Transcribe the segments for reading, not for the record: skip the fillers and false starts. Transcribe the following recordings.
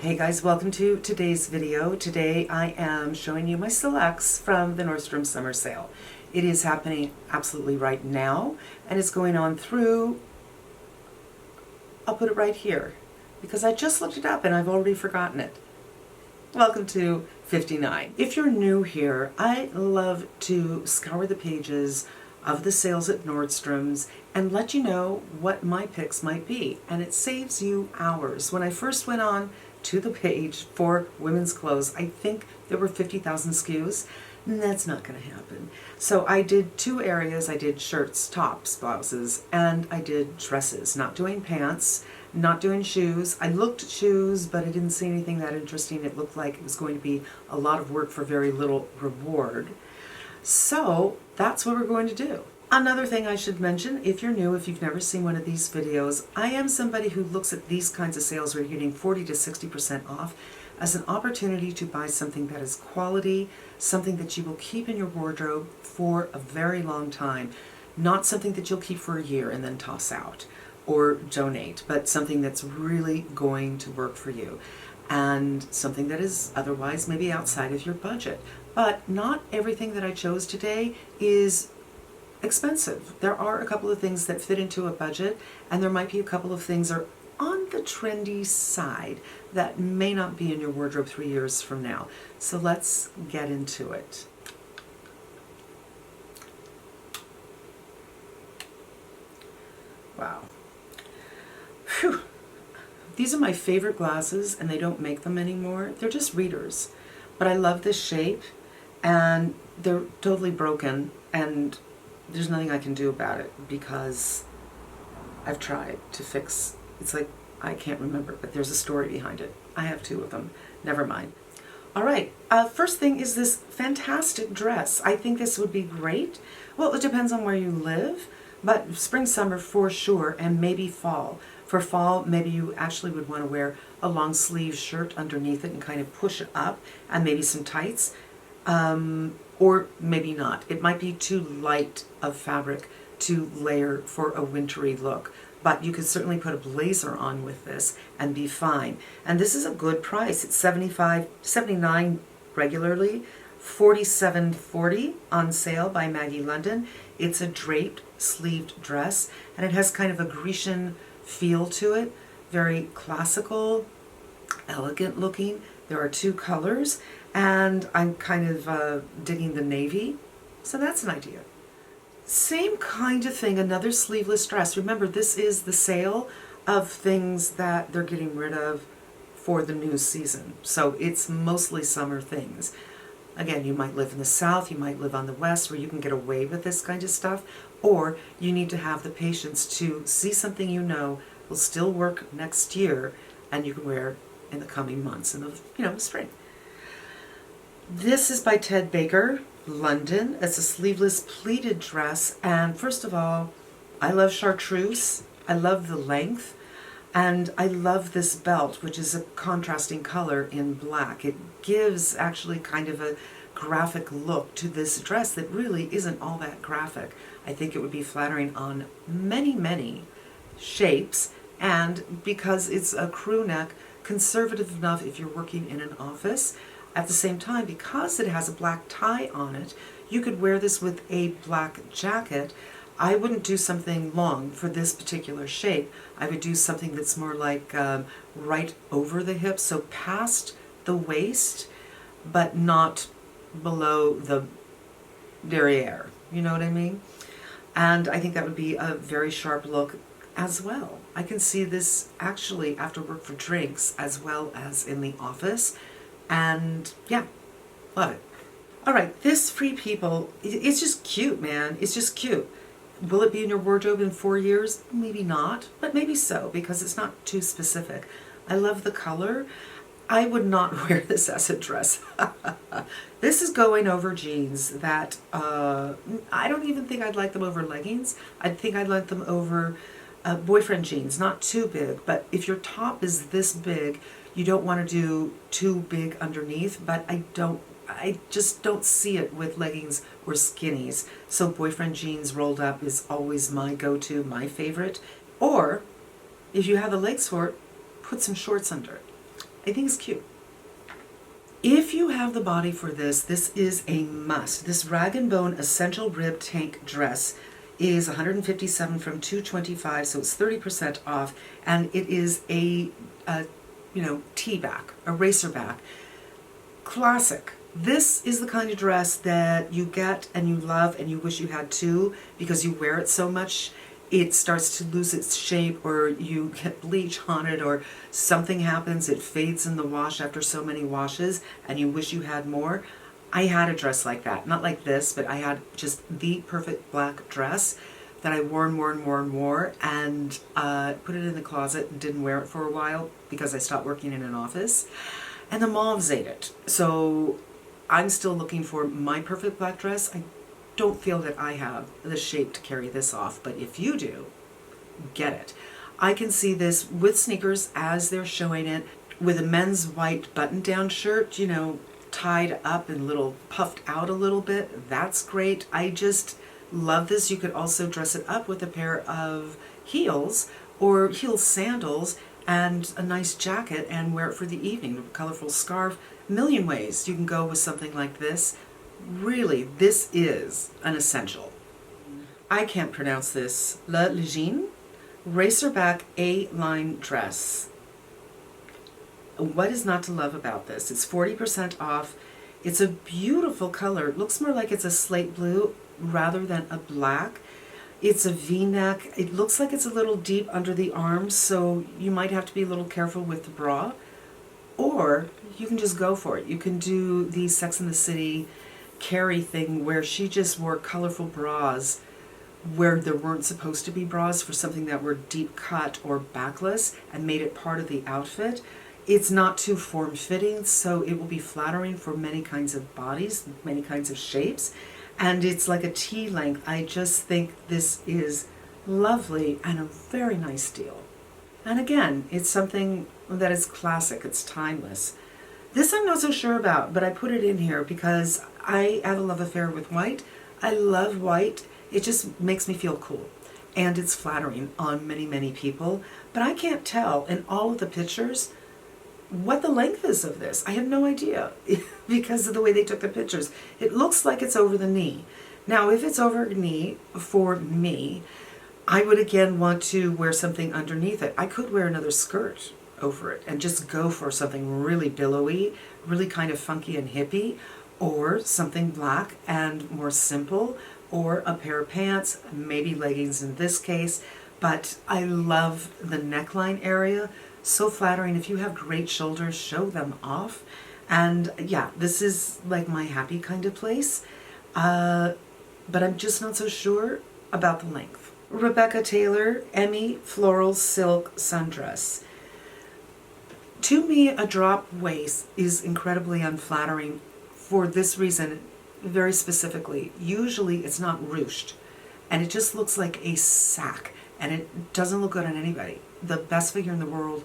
Hey guys, welcome to today's video. Today I am showing you my selects from the Nordstrom summer sale. It is happening absolutely right now and it's going on through, I'll put it right here because I just looked it up and I've already forgotten it. Welcome to 59. If you're new here, I love to scour the pages of the sales at Nordstrom's and let you know what my picks might be, and it saves you hours. When I first went on to the page for women's clothes, I think there were 50,000 SKUs, and that's not going to happen. So I did two areas. I did shirts, tops, blouses, and I did dresses, not doing pants, not doing shoes. I looked at shoes, but I didn't see anything that interesting. It looked like it was going to be a lot of work for very little reward. So that's what we're going to do. Another thing I should mention, if you're new, if you've never seen one of these videos, I am somebody who looks at these kinds of sales where you're getting 40 to 60% off as an opportunity to buy something that is quality, something that you will keep in your wardrobe for a very long time, not something that you'll keep for a year and then toss out or donate, but something that's really going to work for you and something that is otherwise maybe outside of your budget. But not everything that I chose today is expensive. There are a couple of things that fit into a budget, and there might be a couple of things that are on the trendy side that may not be in your wardrobe 3 years from now. So let's get into it. Wow. Whew. These are my favorite glasses, and they don't make them anymore. They're just readers. But I love this shape, and they're totally broken, and there's nothing I can do about it because I've tried to fix. It's like, I can't remember, but there's a story behind it. I have two of them. Never mind. All right, first thing is this fantastic dress. I think this would be great. Well, it depends on where you live, but spring, summer for sure, and maybe fall. For fall, maybe you actually would want to wear a long sleeve shirt underneath it and kind of push it up, and maybe some tights. Or maybe not. It might be too light of fabric to layer for a wintry look, but you could certainly put a blazer on with this and be fine. And this is a good price. It's $79 regularly, $47.40 on sale by Maggie London. It's a draped sleeved dress, and it has kind of a Grecian feel to it, very classical, elegant looking. There are two colors, and I'm kind of digging the navy, so that's an idea. Same kind of thing, another sleeveless dress. Remember, this is the sale of things that they're getting rid of for the new season, so it's mostly summer things. Again, you might live in the South, you might live on the West where you can get away with this kind of stuff, or you need to have the patience to see something you know will still work next year and you can wear in the coming months in the spring. This is by Baker London. It's a sleeveless pleated dress, and first of all, I love chartreuse. I love the length, and I love this belt, which is a contrasting color in black. It gives actually kind of a graphic look to this dress that really isn't all that graphic. I think it would be flattering on many shapes, and because it's a crew neck, conservative enough if you're working in an office. At the same time, because it has a black tie on it, you could wear this with a black jacket. I wouldn't do something long for this particular shape. I would do something that's more like right over the hips, so past the waist, but not below the derriere. You know what I mean? And I think that would be a very sharp look as well. I can see this actually after work for drinks as well as in the office. And yeah, love it. All right, this Free People, it's just cute, man. It's just cute. Will it be in your wardrobe in 4 years? Maybe not, but maybe so, because it's not too specific. I love the color. I would not wear this as a dress. This is going over jeans that I don't even think I'd like them over leggings. I think I'd like them over boyfriend jeans, not too big, but if your top is this big, you don't want to do too big underneath, but I just don't see it with leggings or skinnies. So boyfriend jeans rolled up is always my go-to, my favorite. Or if you have the legs for it, put some shorts under it. I think it's cute. If you have the body for this, this is a must. This Rag & Bone Essential Rib Tank Dress is $157 from $225, so it's 30% off, and it is a tee back, a racer back. Classic. This is the kind of dress that you get and you love and you wish you had too, because you wear it so much it starts to lose its shape, or you get bleach on it, or something happens, it fades in the wash after so many washes and you wish you had more. I had a dress like that, not like this, but I had just the perfect black dress that I wore and wore and wore and wore, and put it in the closet and didn't wear it for a while because I stopped working in an office, and the moths ate it. So I'm still looking for my perfect black dress. I don't feel that I have the shape to carry this off, but if you do, get it. I can see this with sneakers as they're showing it, with a men's white button-down shirt, you know, tied up and little puffed out a little bit. That's great. I just love this. You could also dress it up with a pair of heels or heel sandals and a nice jacket and wear it for the evening, a colorful scarf. A million ways you can go with something like this. Really, this is an essential. I can't pronounce this. Le Lejeune Racerback A-line dress. What is not to love about this? It's 40% off. It's a beautiful color. It looks more like it's a slate blue rather than a black. It's a V-neck. It looks like it's a little deep under the arms, so you might have to be a little careful with the bra. Or you can just go for it. You can do the Sex and the City Carrie thing where she just wore colorful bras where there weren't supposed to be bras, for something that were deep cut or backless, and made it part of the outfit. It's not too form-fitting, so it will be flattering for many kinds of bodies, many kinds of shapes, and it's like a T length. I just think this is lovely and a very nice deal. And again, it's something that is classic, it's timeless. This I'm not so sure about, but I put it in here because I have a love affair with white. I love white. It just makes me feel cool. And it's flattering on many, many people. But I can't tell in all of the pictures what the length is of this. I have no idea because of the way they took the pictures. It looks like it's over the knee. Now, if it's over the knee for me, I would again want to wear something underneath it. I could wear another skirt over it and just go for something really billowy, really kind of funky and hippie, or something black and more simple, or a pair of pants, maybe leggings in this case. But I love the neckline area. So flattering. If you have great shoulders, show them off. And yeah, this is like my happy kind of place. But I'm just not so sure about the length. Rebecca Taylor, Emmy Floral Silk Sundress. To me, a drop waist is incredibly unflattering for this reason, very specifically. Usually it's not ruched, and it just looks like a sack, and it doesn't look good on anybody. The best figure in the world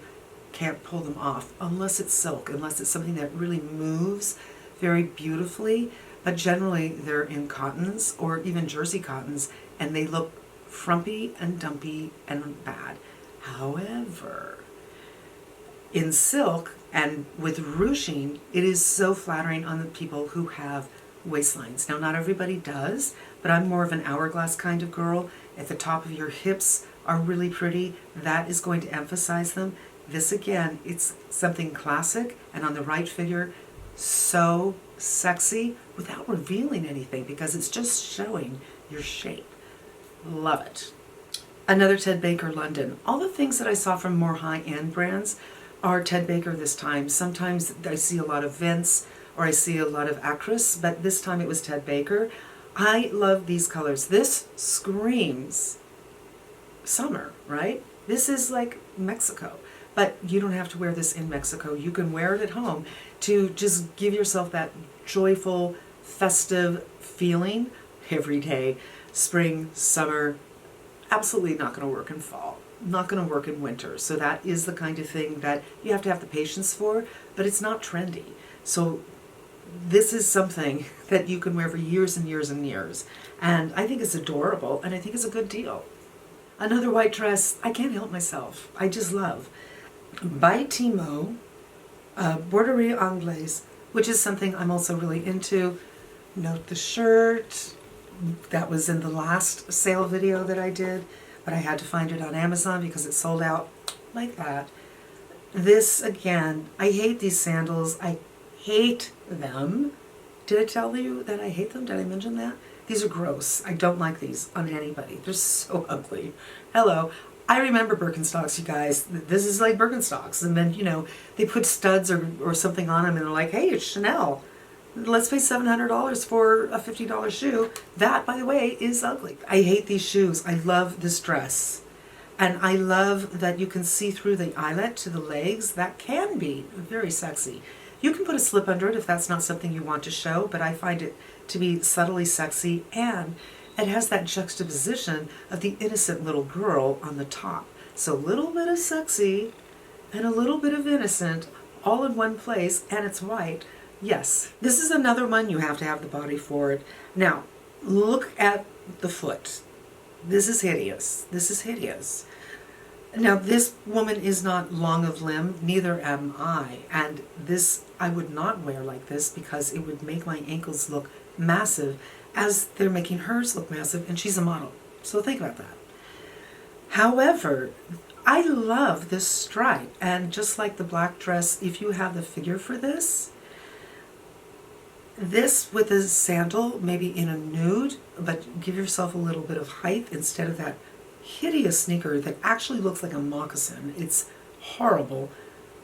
can't pull them off unless it's silk, unless it's something that really moves very beautifully. But generally they're in cottons or even jersey cottons, and they look frumpy and dumpy and bad. However, in silk and with ruching, it is so flattering on the people who have waistlines. Now, not everybody does, but I'm more of an hourglass kind of girl. At the top of your hips are really pretty. That is going to emphasize them. This again, it's something classic, and on the right figure, so sexy without revealing anything because it's just showing your shape. Love it. Another Ted Baker London. All the things that I saw from more high-end brands are Ted Baker this time. Sometimes I see a lot of Vince or I see a lot of Actress, but this time it was Ted Baker. I love these colors. This screams summer, right? This is like Mexico, but you don't have to wear this in Mexico. You can wear it at home to just give yourself that joyful, festive feeling every day. Spring, summer, absolutely not going to work in fall. Not going to work in winter. So that is the kind of thing that you have to have the patience for, but it's not trendy. So this is something that you can wear for years and years and years. And I think it's adorable, and I think it's a good deal. Another white dress I can't help myself. I just love. By Timo, Borderie Anglaise, which is something I'm also really into. Note the shirt. That was in the last sale video that I did, but I had to find it on Amazon because it sold out like that. This, again, I hate these sandals. I hate them. Did I tell you that I hate them? Did I mention that? These are gross. I don't like these on anybody. They're so ugly. Hello. I remember Birkenstocks, you guys. This is like Birkenstocks. And then, you know, they put studs or something on them and they're like, hey, it's Chanel. Let's pay $700 for a $50 shoe. That, by the way, is ugly. I hate these shoes. I love this dress. And I love that you can see through the eyelet to the legs. That can be very sexy. You can put a slip under it if that's not something you want to show, but I find it to be subtly sexy, and it has that juxtaposition of the innocent little girl on the top. So a little bit of sexy and a little bit of innocent all in one place, and it's white. Yes, this is another one you have to have the body for it. Now, look at the foot. This is hideous. This is hideous. Now, this woman is not long of limb, neither am I. And this I would not wear like this because it would make my ankles look massive as they're making hers look massive, and she's a model. So think about that. However, I love this stripe, and just like the black dress, if you have the figure for this with a sandal, maybe in a nude, but give yourself a little bit of height instead of that hideous sneaker that actually looks like a moccasin. It's horrible.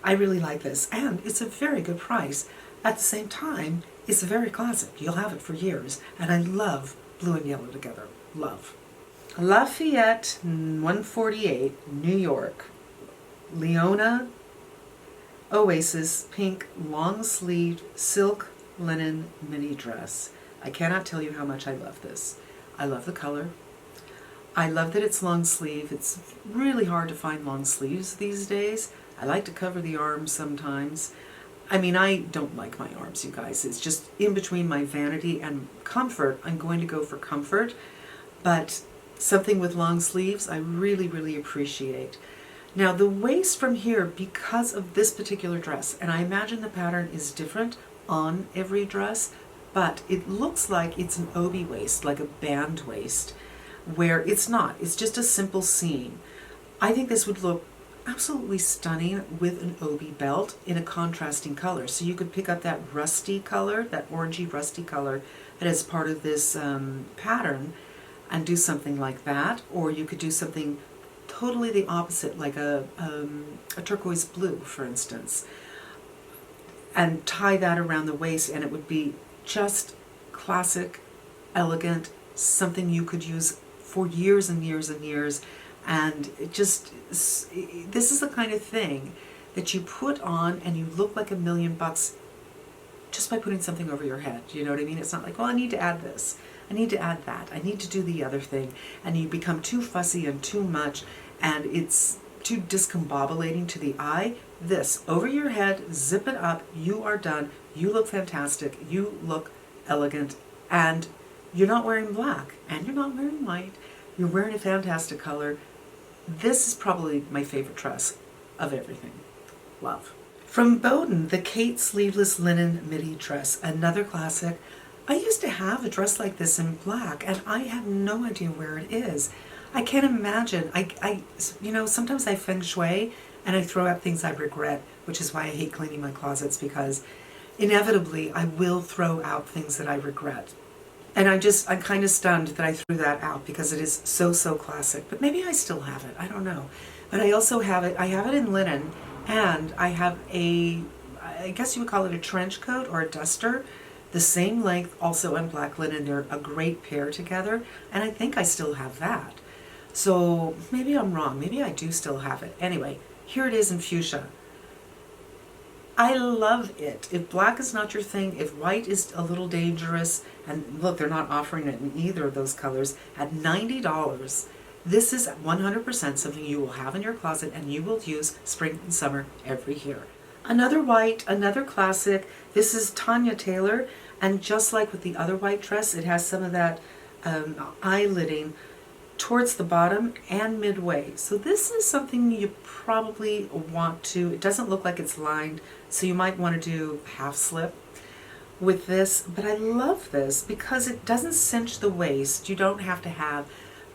I really like this, and it's a very good price. At the same time, it's very classic. You'll have it for years, and I love blue and yellow together. Love. Lafayette 148, New York. Leona Oasis pink long sleeved silk linen mini dress. I cannot tell you how much I love this. I love the color. I love that it's long sleeve. It's really hard to find long sleeves these days. I like to cover the arms sometimes. I mean, I don't like my arms, you guys. It's just in between my vanity and comfort. I'm going to go for comfort, but something with long sleeves I really, really appreciate. Now the waist from here, because of this particular dress, and I imagine the pattern is different on every dress, but it looks like it's an obi waist, like a band waist, where it's not. It's just a simple seam. I think this would look absolutely stunning with an obi belt in a contrasting color. So you could pick up that rusty color, that orangey rusty color that is part of this pattern and do something like that, or you could do something totally the opposite, like a turquoise blue, for instance, and tie that around the waist, and it would be just classic, elegant, something you could use for years and years and years. And it just, this is the kind of thing that you put on and you look like $1,000,000 just by putting something over your head. You know what I mean? It's not like, well, I need to add this, I need to add that, I need to do the other thing. And you become too fussy and too much, and it's too discombobulating to the eye. This, over your head, zip it up, you are done, you look fantastic, you look elegant, and you're not wearing black, and you're not wearing white, you're wearing a fantastic color. This is probably my favorite dress of everything. Love. From Boden, the Kate sleeveless linen midi dress, another classic. I used to have a dress like this in black, and I have no idea where it is. I can't imagine. You know, sometimes I feng shui and I throw out things I regret, which is why I hate cleaning my closets, because inevitably I will throw out things that I regret. And I'm kind of stunned that I threw that out because it is so, so classic. But maybe I still have it. I don't know. But I also have it, I have it in linen, and I have I guess you would call it a trench coat or a duster, the same length, also in black linen. They're a great pair together, and I think I still have that. So maybe I'm wrong. Maybe I do still have it. Anyway, here it is in fuchsia. I love it. If black is not your thing, if white is a little dangerous, and look, they're not offering it in either of those colors, at $90, this is 100% something you will have in your closet and you will use spring and summer every year. Another white, another classic. This is Tanya Taylor, and just like with the other white dress, it has some of that eyelidding. towards the bottom and midway. So this is something you probably want to, it doesn't look like it's lined, so you might want to do half slip with this, but I love this because it doesn't cinch the waist. You don't have to have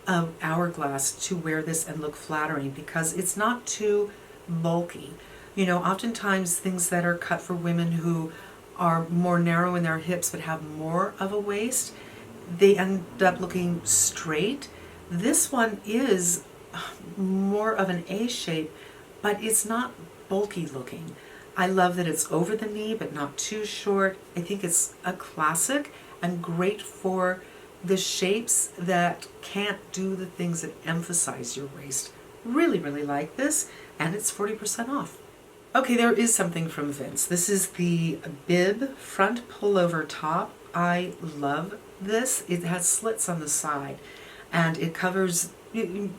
an hourglass to wear this and look flattering because it's not too bulky. You know, oftentimes things that are cut for women who are more narrow in their hips but have more of a waist, they end up looking straight. This one is more of an A shape, but it's not bulky looking. I love that it's over the knee but not too short. I think it's a classic and great for the shapes that can't do the things that emphasize your waist. Really, really like this, and it's 40% off. Okay, there is something from Vince. This is the Bib Front Pullover top. I love this. It has slits on the side, and it covers,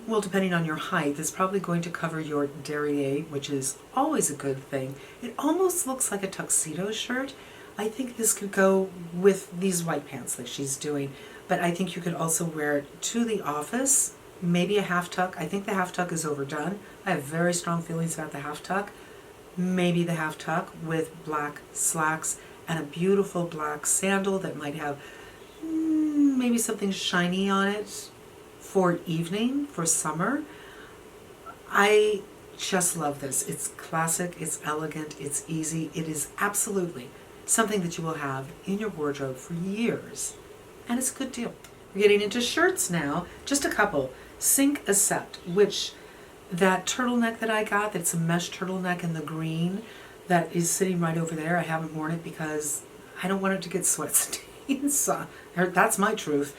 well, depending on your height, it's probably going to cover your derriere, which is always a good thing. It almost looks like a tuxedo shirt. I think this could go with these white pants that she's doing, but I think you could also wear it to the office, maybe a half tuck. I think the half tuck is overdone. I have very strong feelings about the half tuck. Maybe the half tuck with black slacks and a beautiful black sandal that might have maybe something shiny on it for evening, for summer. I just love this. It's classic, it's elegant, it's easy. It is absolutely something that you will have in your wardrobe for years. And it's a good deal. We're getting into shirts now, just a couple. Sink a Sept, which that turtleneck that I got, that's a mesh turtleneck in the green, that is sitting right over there. I haven't worn it because I don't want it to get sweat stains. That's my truth.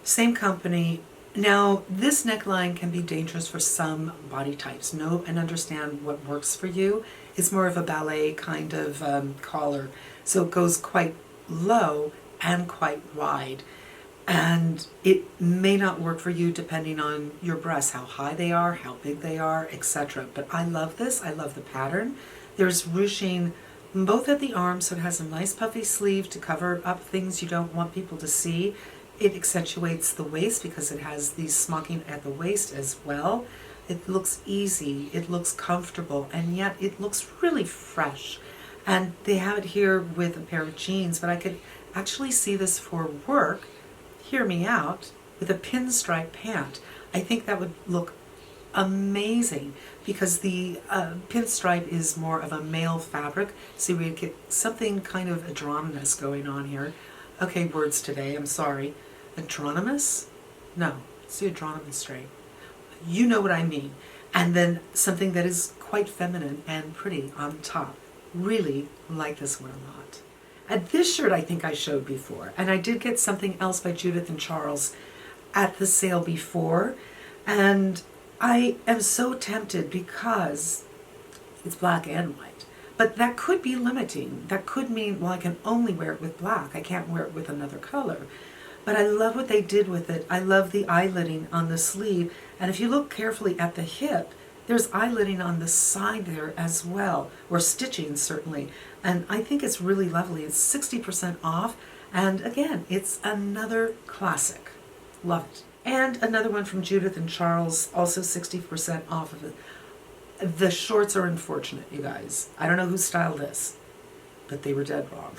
Same company. Now, this neckline can be dangerous for some body types. Know and understand what works for you. It's more of a ballet kind of collar, so it goes quite low and quite wide. And it may not work for you depending on your breasts, how high they are, how big they are, etc. But I love this. I love the pattern. There's ruching both at the arms, so it has a nice puffy sleeve to cover up things you don't want people to see. It accentuates the waist because it has these smocking at the waist as well. It looks easy, it looks comfortable, and yet it looks really fresh. And they have it here with a pair of jeans, but I could actually see this for work, hear me out, with a pinstripe pant. I think that would look amazing because the pinstripe is more of a male fabric, so we get something kind of androgynous going on here. Okay, words today, I'm sorry. Androgynous? No, it's the androgynous straight. You know what I mean. And then something that is quite feminine and pretty on top. Really like this one a lot. And this shirt I think I showed before, and I did get something else by Judith and Charles at the sale before, and I am so tempted because it's black and white. But that could be limiting. That could mean, well, I can only wear it with black. I can't wear it with another color. But I love what they did with it. I love the eyelidding on the sleeve. And if you look carefully at the hip, there's eyelidding on the side there as well, or stitching certainly. And I think it's really lovely. It's 60% off. And again, it's another classic. Love it. And another one from Judith and Charles, also 60% off of it. The shorts are unfortunate, you guys. I don't know who styled this, but they were dead wrong.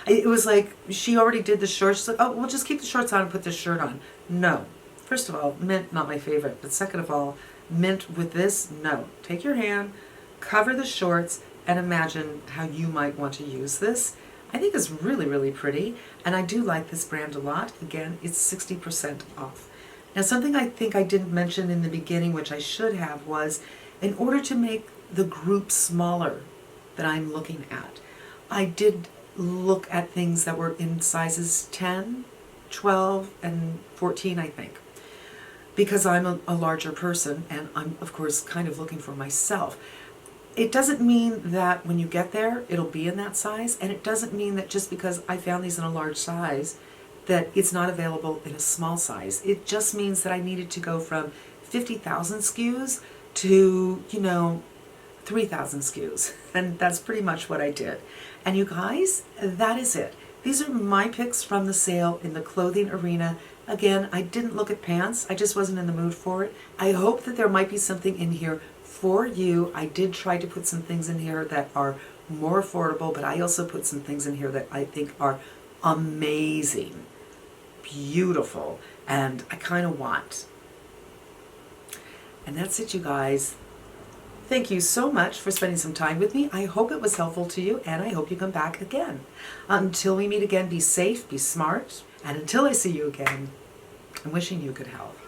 It was like, she already did the shorts. She's like, oh, we'll just keep the shorts on and put this shirt on. No. First of all, mint, not my favorite. But second of all, mint with this, no. Take your hand, cover the shorts, and imagine how you might want to use this. I think it's really, really pretty. And I do like this brand a lot. Again, it's 60% off. Now, something I think I didn't mention in the beginning, which I should have, was in order to make the group smaller that I'm looking at, I did look at things that were in sizes 10, 12, and 14, I think. Because I'm a larger person, and I'm, of course, kind of looking for myself. It doesn't mean that when you get there, it'll be in that size, and it doesn't mean that just because I found these in a large size, that it's not available in a small size. It just means that I needed to go from 50,000 SKUs to, 3,000 SKUs. And that's pretty much what I did. And you guys, that is it. These are my picks from the sale in the clothing arena Again, I didn't look at pants. I just wasn't in the mood for it. I hope that there might be something in here for you. I did try to put some things in here that are more affordable, but I also put some things in here that I think are amazing, beautiful, and I kind of want. And that's it, you guys. Thank you so much for spending some time with me. I hope it was helpful to you, and I hope you come back again. Until we meet again, be safe, be smart, and until I see you again, I'm wishing you good health.